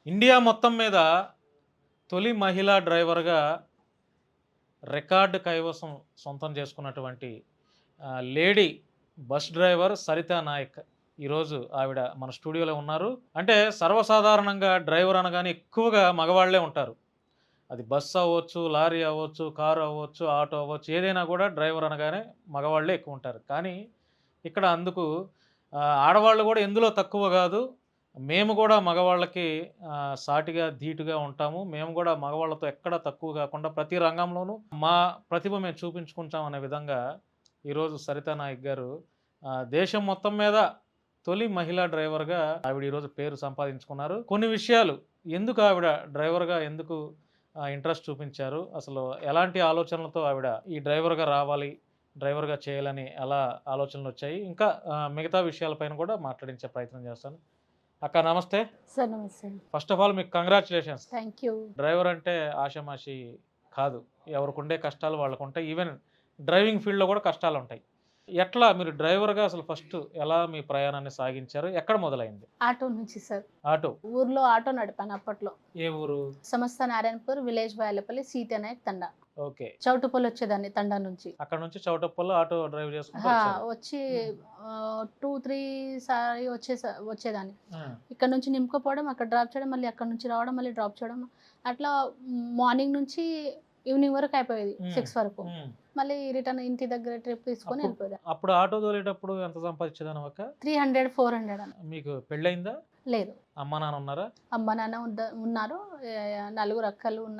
India మొత్తం మీద తొలి మహిళా డ్రైవర్‌గా రికార్డ్ కైవసం సొంతం చేసుకున్నటువంటి lady bus driver Sarita Nayak. ఈరోజు ఆవిడ మన స్టూడియోలో ఉన్నారు. అంటే సర్వసాధారణంగా డ్రైవర్ అనగానే ఎక్కువగా మగవాళ్ళే ఉంటారు. అది బస్సు అవ్వచ్చు, లారీ అవ్వచ్చు, కారు అవ్వచ్చు, ఆటో అవ్వచ్చు, ఏదైనా కూడా డ్రైవర్ అనగానే మగవాళ్ళే ఎక్కువుంటారు. కానీ ఇక్కడ అందుకు ఆడవాళ్ళు కూడా ఎందులో తక్కువ గాదు. మేము గూడా మగవాళ్ళకి సాటిగా, ధీటుగా ఉంటాము. మేము గూడా మగవాళ్ళతో ఎక్కడ తక్కువ గాకుండా ప్రతి రంగంలోనూ మా ప్రతిభ మేము చూపించుకుంటాం అనే విధంగా ఈరోజు సరితా నాయక్ గారు దేశం మొత్తం మీద తొలి మహిళా డ్రైవర్‌గా ఆవిడ ఈరోజు పేరు సంపాదించుకున్నారు. కొన్ని విషయాలు ఎందుకు ఆవిడ డ్రైవర్‌గా ఎందుకు ఇంట్రెస్ట్ చూపించారు? అసలు ఎలాంటి ఆలోచనలతో ఆవిడ ఈ డ్రైవర్‌గా రావాలి, డ్రైవర్‌గా చేయాలని ఎలా ఆలోచనలొచ్చాయి? ఇంకా మిగతా విషయాలపైన కూడా మాట్లాడించే ప్రయత్నం చేస్తాను. అక్క నమస్తే. సార్ నమస్తే. ఫస్ట్ ఆఫ్ ఆల్ మీకు కంగ్రాచ్యులేషన్స్. Thank you. డ్రైవర్ అంటే ఆషామాషీ కాదు. ఎవరికుండే కష్టాలు వాళ్ళకుంటాయి. ఈవెన్ డ్రైవింగ్ ఫీల్డ్‌లో కూడా కష్టాలుంటాయి. ఎట్లా మీరు డ్రైవర్‌గా అసలు ఫస్ట్ ఎలా మీ ప్రయాణాన్ని సాగించారు? ఎక్కడ మొదలైంది? ఆటో నుంచి సార్. ఆటో. ఊర్లో ఆటో నడిపాను అప్పట్లో. ఏ ఊరు? సంస్థ నారాయణపూర్, విలేజ్ వాయలపల్లి, సీతా నాయక్ తండా. ఓకే. చౌటుప్పల్ వచ్చేదాన్ని తండా నుంచి. అక్కడ నుంచి చౌటప్పల్లో ఆటో డ్రైవ్ చేసుకుంటూ ఆ! వచ్చారు. వచ్చి హ్మ్. 2, 3 సారి వచ్చేదాన్ని. ఆ! ఇక్కడ నుంచి నింపుకపోవడం, అక్కడ డ్రాప్ చేయడం, మళ్ళీ అక్కడి నుంచి రావడం, మళ్ళీ డ్రాప్ చేయడం. అట్లా మార్నింగ్ నుంచి ఈవినింగ్ వరకు అయిపోయేది. హ్మ్. 6 వరకు. హ్మ్. మళ్ళీ రిటర్న్ ఇంటి దగ్గర ట్రిప్ తీసుకొని అప్పుడు వెళ్ళిపోయేదాన్ని. అప్పుడు ఆటో తోలేటప్పుడు ఎంత సంపాదించేదానివక్క? 300, 400 అని. మీకు పెళ్ళయిందా? లేదు. అమ్మా, నాన్న ఉన్నారా? అమ్మ, నాన్న ఉన్నారు. నలుగురు అక్కలు ఉన్నారు.